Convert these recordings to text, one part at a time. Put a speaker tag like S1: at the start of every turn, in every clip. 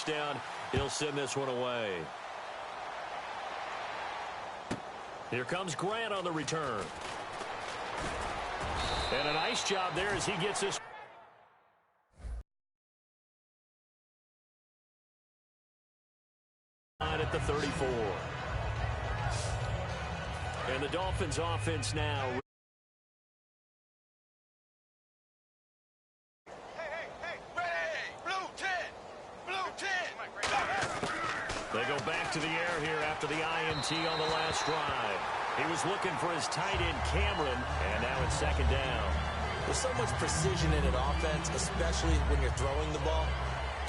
S1: down, he'll send this one away. Here comes Grant on the return. And a nice job there as he gets this. At the 34. And the Dolphins offense now. They go back to the air here after the INT on the last drive. He was looking for his tight end, Cameron, and now it's second down.
S2: There's so much precision in an offense, especially when you're throwing the ball.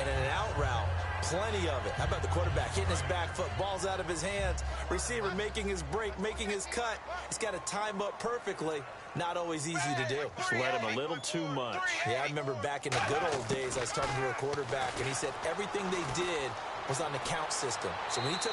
S2: And in an out route, plenty of it. How about the quarterback hitting his back foot, ball's out of his hands, receiver making his break, making his cut. He's got to time up perfectly. Not always easy to do.
S1: Just let him a little too much.
S2: Yeah, I remember back in the good old days, I was talking to a quarterback, and he said everything they did was on the count system. So when he took...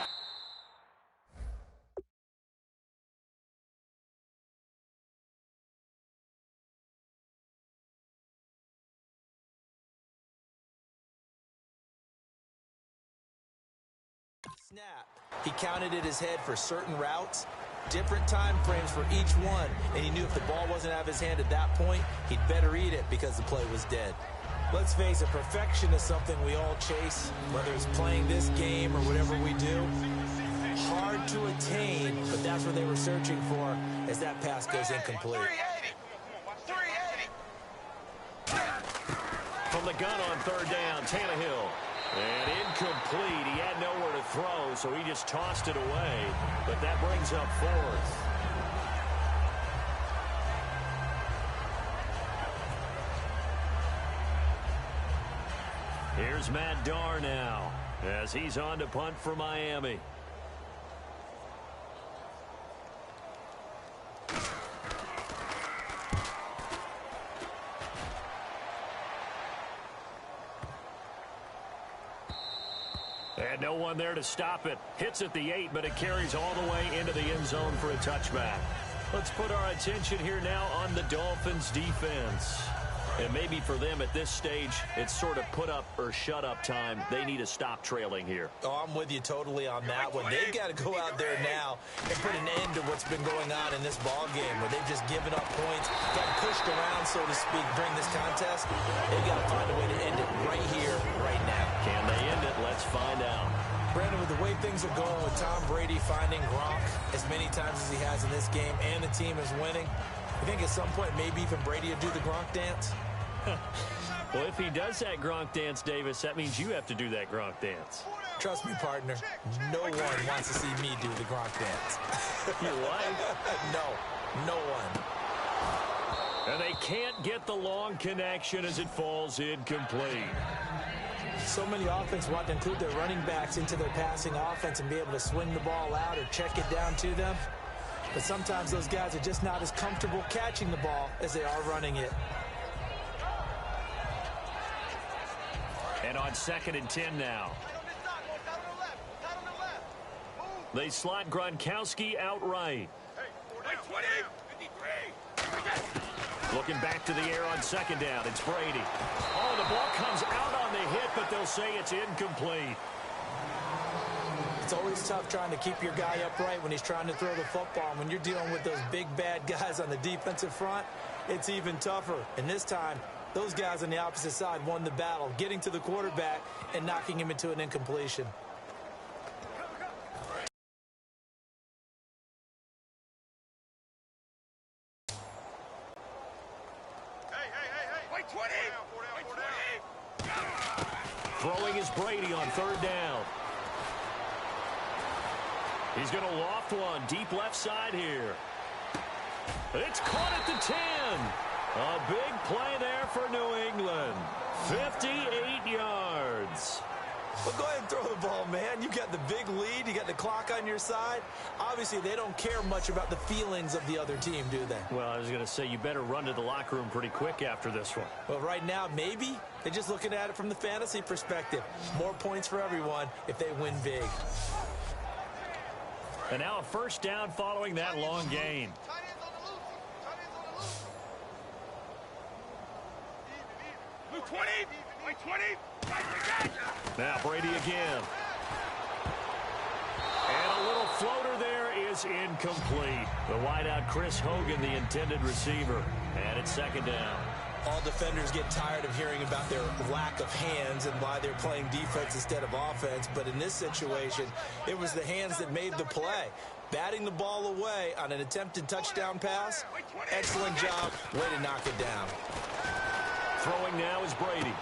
S2: snap, he counted in his head for certain routes, different time frames for each one, and he knew if the ball wasn't out of his hand at that point, he'd better eat it because the play was dead. Let's face it, perfection is something we all chase, whether it's playing this game or whatever we do. Hard to attain, but that's what they were searching for as that pass goes incomplete.
S1: From the gun on third down, Tannehill. And incomplete. He had nowhere to throw, so he just tossed it away. But that brings up fourth. Here's Matt Darr now as he's on to punt for Miami. And no one there to stop it. Hits at the 8, but it carries all the way into the end zone for a touchback. Let's put our attention here now on the Dolphins' defense. And maybe for them at this stage, it's sort of put up or shut up time. They need to stop trailing here.
S2: Oh, I'm with you totally on that one. They've got to go out there now and put an end to what's been going on in this ball game where they've just given up points, got pushed around, so to speak, during this contest. They've got to find a way to end it right here, right now.
S1: Can they end it? Let's find out.
S2: Brandon, with the way things are going with Tom Brady finding Gronk as many times as he has in this game and the team is winning, I think at some point maybe even Brady will do the Gronk dance.
S1: Well, if he does that Gronk dance, Davis, that means you have to do that Gronk dance.
S2: Trust me, partner, no one wants to see me do the Gronk dance.
S1: You like?
S2: No one.
S1: And they can't get the long connection as it falls incomplete.
S2: So many offenses want to include their running backs into their passing offense and be able to swing the ball out or check it down to them. But sometimes those guys are just not as comfortable catching the ball as they are running it.
S1: And on 2nd and 10 now. They slot Gronkowski outright. Looking back to the air on 2nd down. It's Brady. Oh, the ball comes out on the hit, but they'll say it's incomplete.
S2: It's always tough trying to keep your guy upright when he's trying to throw the football. And when you're dealing with those big, bad guys on the defensive front, it's even tougher. And this time, those guys on the opposite side won the battle, getting to the quarterback and knocking him into an incompletion.
S1: Throwing is Brady on 3rd down. He's going to loft one deep left side here. It's caught at the 10. A big play there for New England. 58 yards.
S2: Well, go ahead and throw the ball, man. You got the big lead. You got the clock on your side. Obviously, they don't care much about the feelings of the other team, do they?
S1: Well, I was going to say, you better run to the locker room pretty quick after this one.
S2: Well, right now, maybe. They're just looking at it from the fantasy perspective. More points for everyone if they win big.
S1: And now a 1st down following that long gain. Now Brady again. And a little floater there is incomplete. The wideout, Chris Hogan, the intended receiver. And it's second down.
S2: All defenders get tired of hearing about their lack of hands and why they're playing defense instead of offense. But in this situation, it was the hands that made the play. Batting the ball away on an attempted touchdown pass. Excellent job. Way to knock it down.
S1: Throwing now is Brady.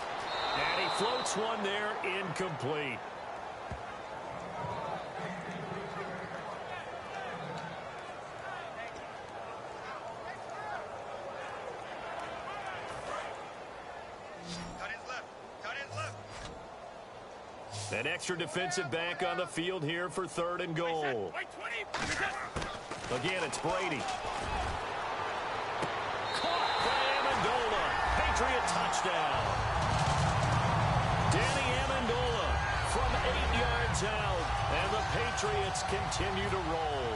S1: And he floats one there, incomplete. An extra defensive back on the field here for third and goal. Again, it's Brady. Caught by Amendola. Patriot touchdown. Danny Amendola from 8 yards out. And the Patriots continue to roll.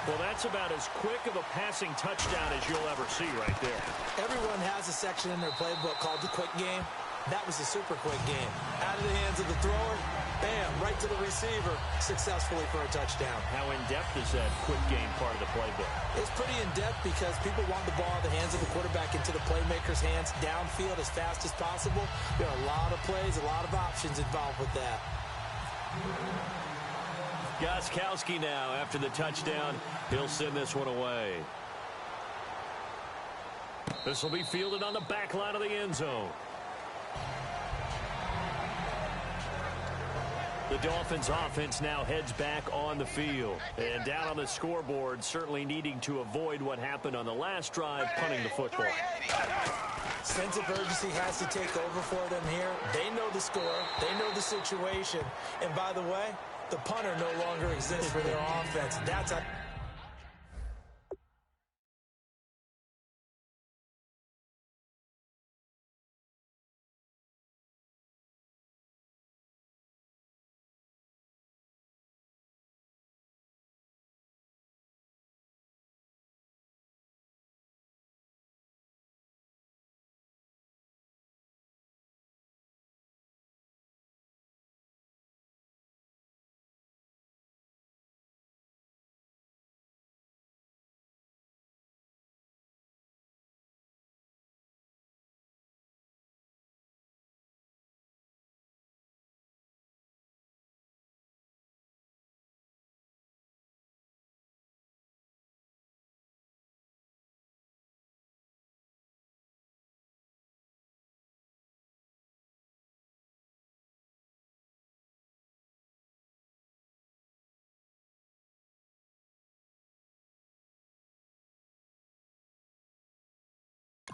S1: Well, that's about as quick of a passing touchdown as you'll ever see right there.
S2: Everyone has a section in their playbook called the quick game. That was a super quick game. Out of the hands of the thrower, bam, right to the receiver, successfully for a touchdown.
S1: How in-depth is that quick game part of the playbook?
S2: It's pretty in-depth because people want the ball in the hands of the quarterback into the playmaker's hands downfield as fast as possible. There are a lot of plays, a lot of options involved with that.
S1: Gostkowski now, after the touchdown, he'll send this one away. This will be fielded on the back line of the end zone. The Dolphins offense now heads back on the field. And down on the scoreboard, certainly needing to avoid what happened on the last drive, punting the football.
S2: Sense of urgency has to take over for them here. They know the score. They know the situation. And by the way, the punter no longer exists for their offense. That's a...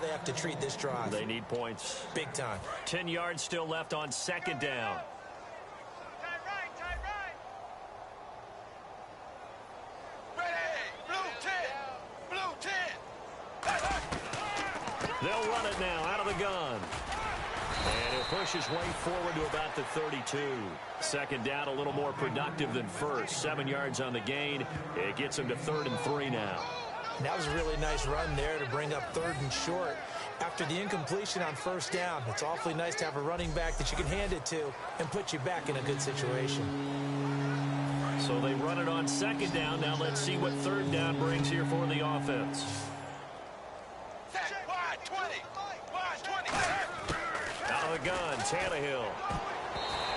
S2: They have to treat this drive.
S1: They need points.
S2: Big time.
S1: 10 yards still left on second down. They'll run it now out of the gun. And he'll push his way forward to about the 32. Second down, a little more productive than first. 7 yards on the gain. It gets him to 3rd and 3 now.
S2: That was a really nice run there to bring up 3rd and short. After the incompletion on first down, it's awfully nice to have a running back that you can hand it to and put you back in a good situation.
S1: So they run it on second down. Now let's see what 3rd down brings here for the offense. Out of the gun, Tannehill.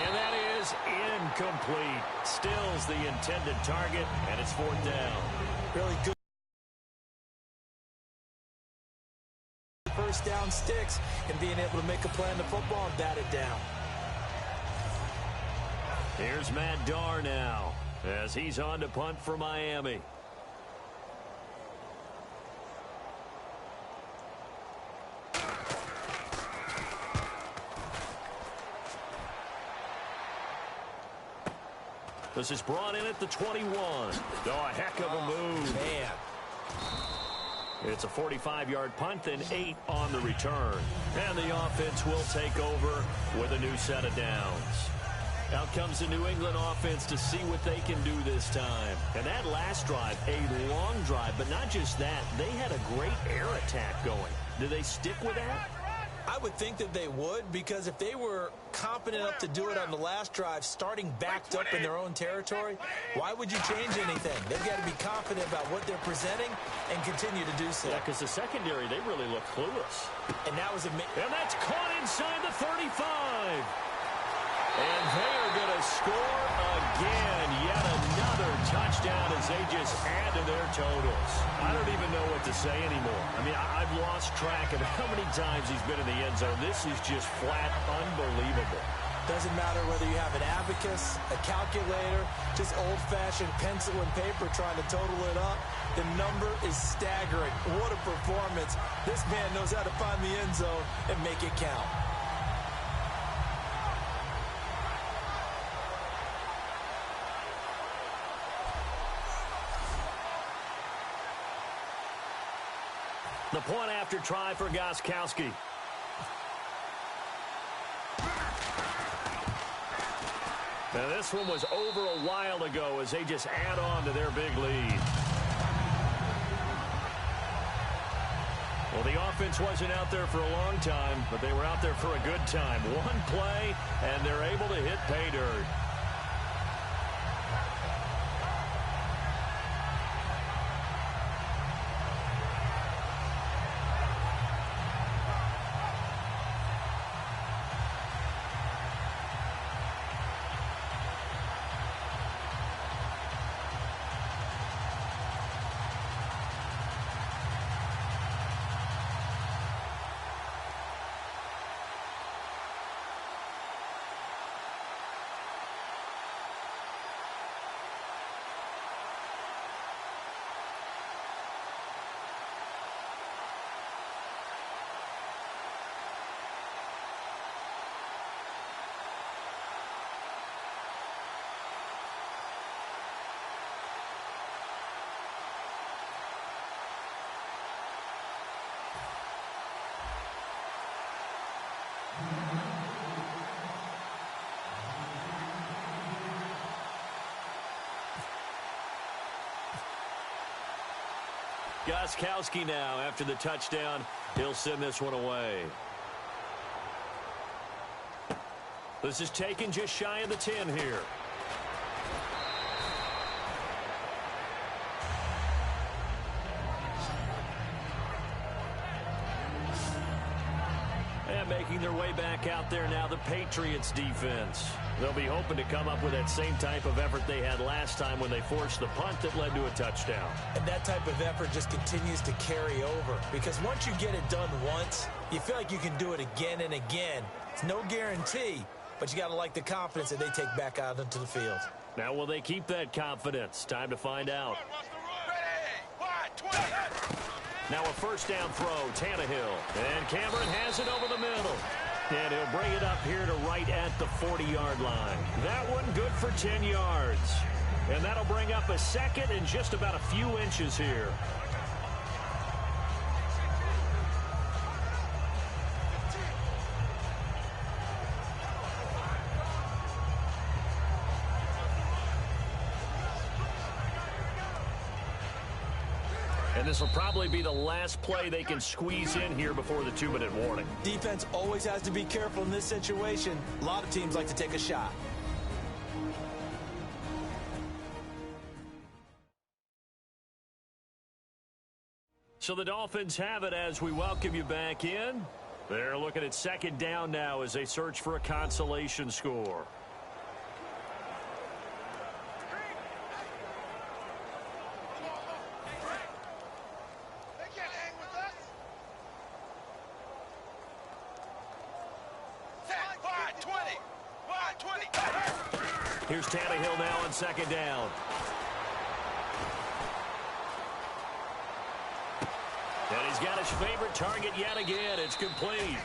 S1: And that is incomplete. Stills the intended target, and it's 4th down.
S2: Really good. First down sticks and being able to make a play on the football and bat it down.
S1: Here's Matt Darr now as he's on to punt for Miami. This is brought in at the 21. Oh, a heck of a move.
S2: Man.
S1: It's a 45-yard punt, then 8 on the return. And the offense will take over with a new set of downs. Out comes the New England offense to see what they can do this time. And that last drive, a long drive, but not just that. They had a great air attack going. Do they stick with that?
S2: I would think that they would, because if they were competent enough to do it on the last drive, starting backed up in their own territory, why would you change anything? They've got to be confident about what they're presenting and continue to do so.
S1: Yeah, because the secondary, they really look clueless.
S2: And that was
S1: and that's caught inside the 35. And they are going to score again. Yet another touchdown as they just add to their totals. I don't even know what to say anymore. I mean, I've lost track of how many times he's been in the end zone. This is just flat unbelievable.
S2: Doesn't matter whether you have an abacus, a calculator, just old-fashioned pencil and paper trying to total it up. The number is staggering. What a performance. This man knows how to find the end zone and make it count.
S1: The point after try for Gostkowski. Now this one was over a while ago as they just add on to their big lead. Well, the offense wasn't out there for a long time, but they were out there for a good time. One play, and they're able to hit pay dirt. Gostkowski now, after the touchdown, he'll send this one away. This is taken just shy of the 10 here. And making their way back out there now, the Patriots defense. They'll be hoping to come up with that same type of effort they had last time when they forced the punt that led to a touchdown.
S2: And that type of effort just continues to carry over, because once you get it done once, you feel like you can do it again and again. It's no guarantee, but you got to like the confidence that they take back out into the field.
S1: Now, will they keep that confidence? Time to find out. Now a first down throw, Tannehill. And Cameron has it over the middle. And he'll bring it up here to right at the 40-yard line. That one good for 10 yards. And that'll bring up a second and just about a few inches here. And this will probably be the last play they can squeeze in here before the 2-minute warning.
S2: Defense always has to be careful in this situation. A lot of teams like to take a shot.
S1: So the Dolphins have it as we welcome you back in. They're looking at second down now as they search for a consolation score. Here's Tannehill now on second down. And he's got his favorite target yet again. It's complete.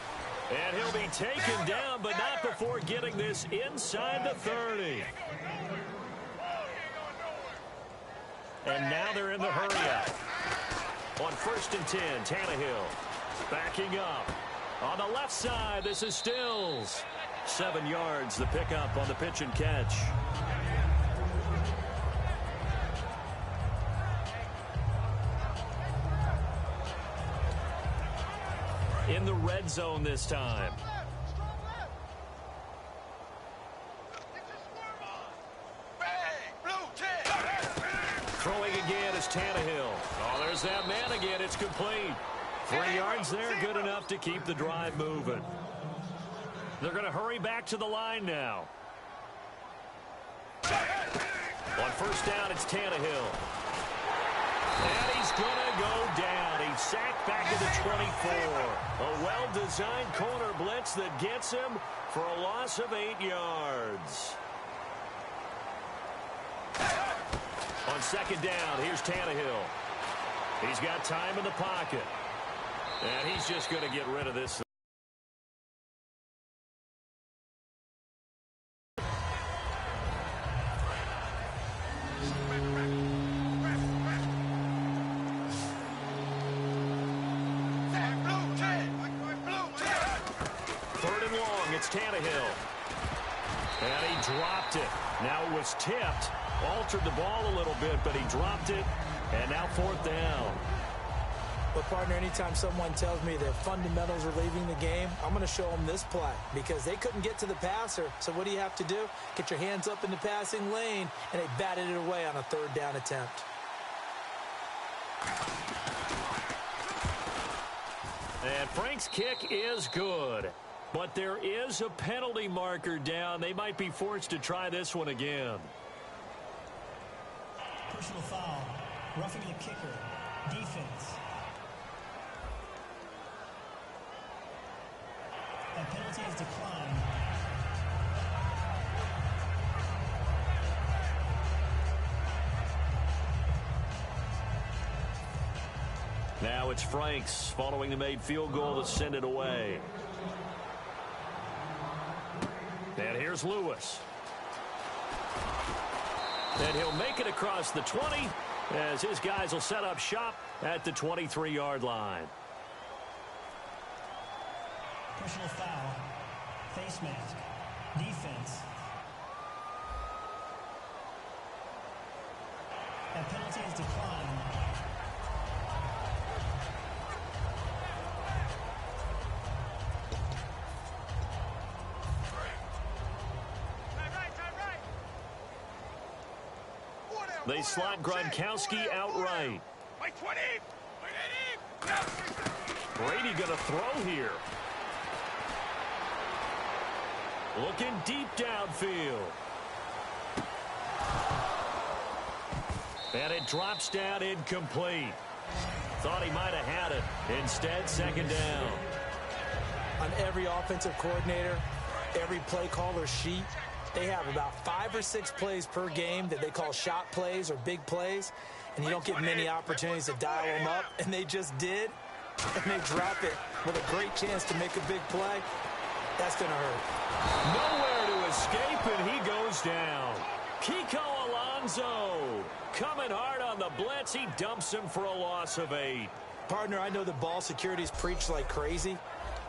S1: And he'll be taken down, but not before getting this inside the 30. And now they're in the hurry-up. On 1st and 10, Tannehill backing up. On the left side, this is Stills. 7 yards, the pickup on the pitch and catch. In in the red zone this time. Throwing again is Tannehill. Oh, there's that man again. It's complete. 3 yards there, good enough to keep the drive moving. They're going to hurry back to the line now. On first down, it's Tannehill. And he's going to go down. He's sacked back at the 24. A well-designed corner blitz that gets him for a loss of 8 yards. On second down, here's Tannehill. He's got time in the pocket. And he's just going to get rid of this. Third and long, it's Tannehill. And he dropped it. Now it was tipped. Altered the ball a little bit, but he dropped it. And now fourth down.
S2: But, partner, anytime someone tells me their fundamentals are leaving the game, I'm going to show them this play because they couldn't get to the passer. So what do you have to do? Get your hands up in the passing lane, and they batted it away on a third down attempt.
S1: And Frank's kick is good. But there is a penalty marker down. They might be forced to try this one again.
S3: Personal foul. Roughing the kicker. Defense. That penalty is declined.
S1: Now it's Franks following the made field goal to send it away. And here's Lewis. And he'll make it across the 20 as his guys will set up shop at the 23-yard line.
S3: Personal foul. Face mask. Defense. That penalty is declined.
S1: They slot Gronkowski outright. Brady going to throw here. Looking deep downfield. And it drops down incomplete. Thought he might have had it. Instead, second down.
S2: On every offensive coordinator, every play caller sheet, they have about 5 or 6 plays per game that they call shot plays or big plays, and you don't get many opportunities to dial them up, and they just did, and they drop it with a great chance to make a big play. That's going to hurt.
S1: Nowhere to escape, and he goes down. Kiko Alonso coming hard on the blitz. He dumps him for a loss of 8.
S2: Partner, I know the ball security's preached like crazy,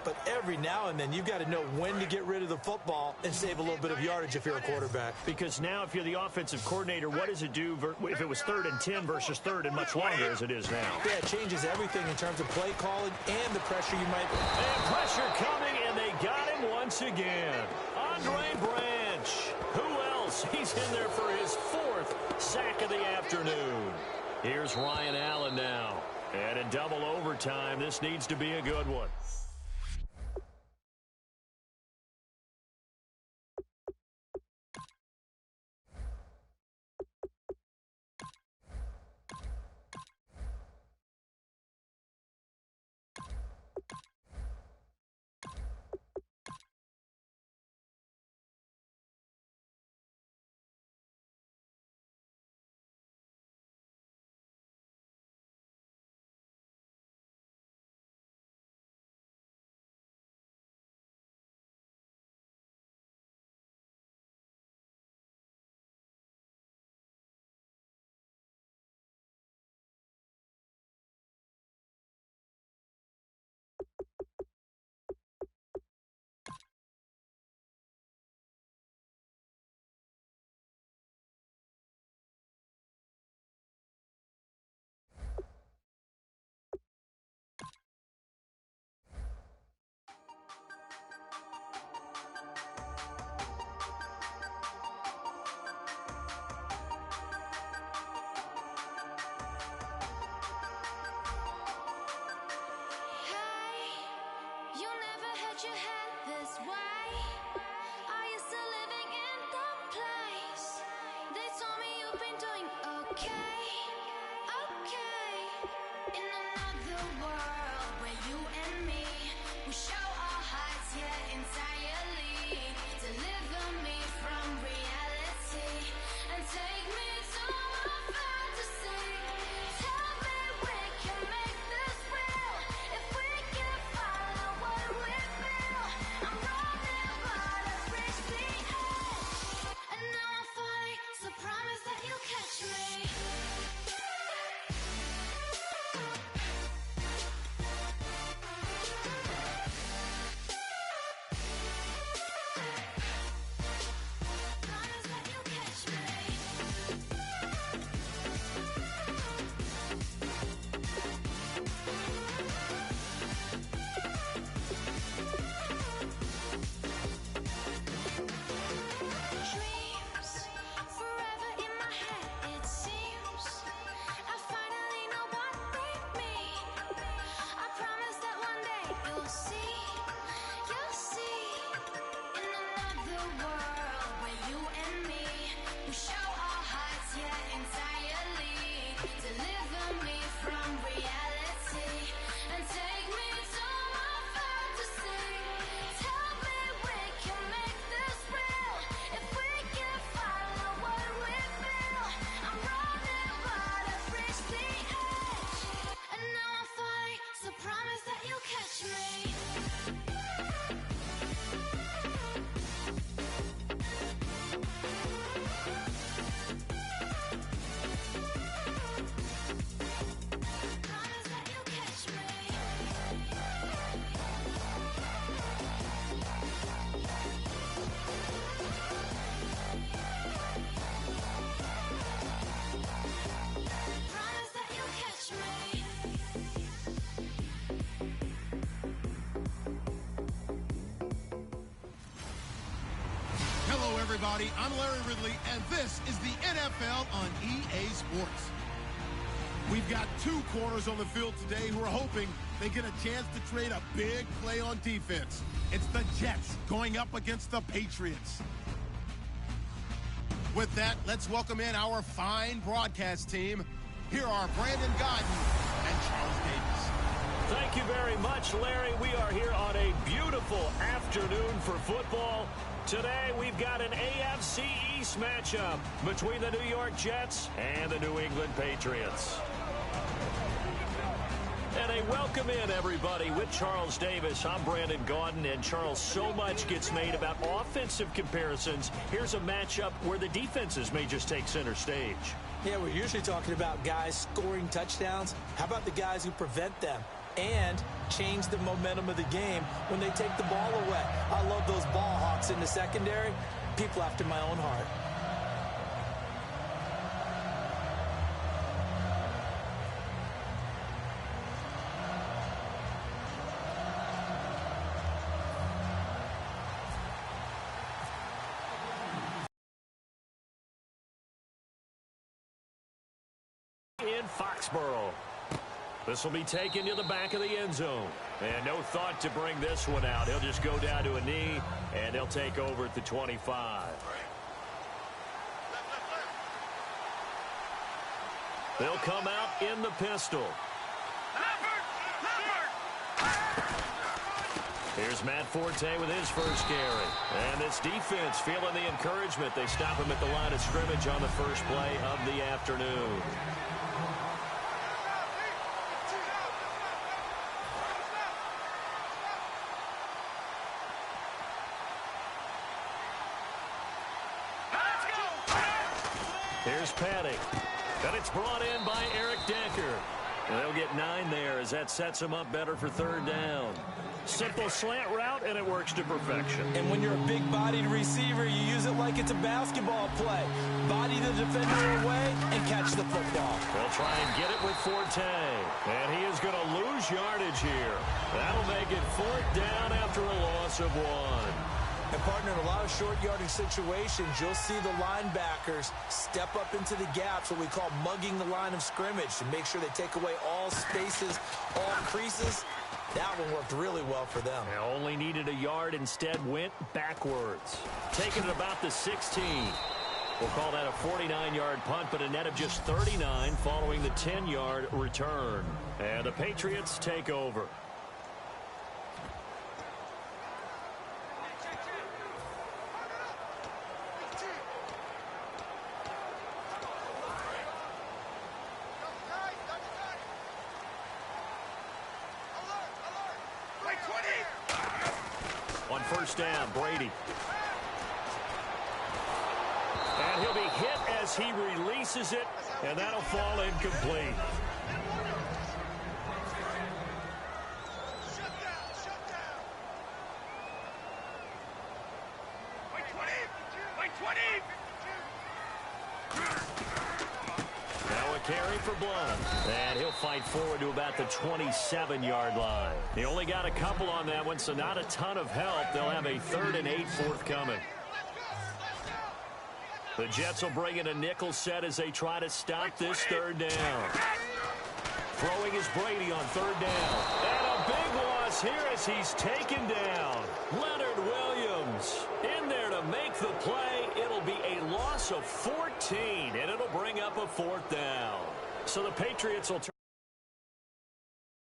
S2: but every now and then you've got to know when to get rid of the football and save a little bit of yardage if you're a quarterback.
S1: Because now if you're the offensive coordinator, what does it do if it was 3rd and 10 versus 3rd and much longer as it is now?
S2: Yeah, it changes everything in terms of play calling and the pressure you might...
S1: And pressure coming, and they got him once again. Andre Branch. Who else? He's in there for his 4th sack of the afternoon. Here's Ryan Allen now. And in double overtime, this needs to be a good one.
S4: Hello, everybody. I'm Larry Ridley, and this is the NFL on EA Sports. We've got two corners on the field today who are hoping they get a chance to trade a big play on defense. It's the Jets going up against the Patriots. With that, let's welcome in our fine broadcast team. Here are Brandon Godden and Charles Davis.
S1: Thank you very much, Larry. We are here on a beautiful afternoon for football. Today, we've got an AFC East matchup between the New York Jets and the New England Patriots. And a welcome in, everybody, with Charles Davis. I'm Brandon Gaudin, and Charles, so much gets made about offensive comparisons. Here's a matchup where the defenses may just take center stage.
S2: Yeah, we're usually talking about guys scoring touchdowns. How about the guys who prevent them and change the momentum of the game when they take the ball away? I love those ball hawks in the secondary. People after my own heart.
S1: In Foxborough. This will be taken to the back of the end zone. And no thought to bring this one out. He'll just go down to a knee, and they'll take over at the 25. They'll come out in the pistol. Here's Matt Forte with his first carry. And this defense feeling the encouragement. They stop him at the line of scrimmage on the first play of the afternoon. Here's Paddock. And it's brought in by Eric Decker. And they'll get 9 there as that sets him up better for third down. Simple slant route, and it works to perfection.
S2: And when you're a big-bodied receiver, you use it like it's a basketball play. Body the defender away and catch the football.
S1: They'll try and get it with Forte. And he is going to lose yardage here. That'll make it 4th down after a loss of 1.
S2: And, partner, in a lot of short yardage situations, you'll see the linebackers step up into the gaps, what we call mugging the line of scrimmage, to make sure they take away all spaces, all creases. That one worked really well for them.
S1: They only needed a yard, instead went backwards. Taking it about the 16. We'll call that a 49-yard punt, but a net of just 39 following the 10-yard return. And the Patriots take over. On first down, Brady. And he'll be hit as he releases it, and that'll fall incomplete. Now a carry for Blunt. And he'll fight forward to about the 27-yard line. He only got a couple on that one, so not a ton of help. They'll have a 3rd and 8 forthcoming. The Jets will bring in a nickel set as they try to stop this 3rd down. Throwing is Brady on 3rd down. And a big loss loss here as he's taken down. Leonard Williams in there to make the play. It'll be a loss of 14, and it'll bring up a 4th down. So the Patriots will turn.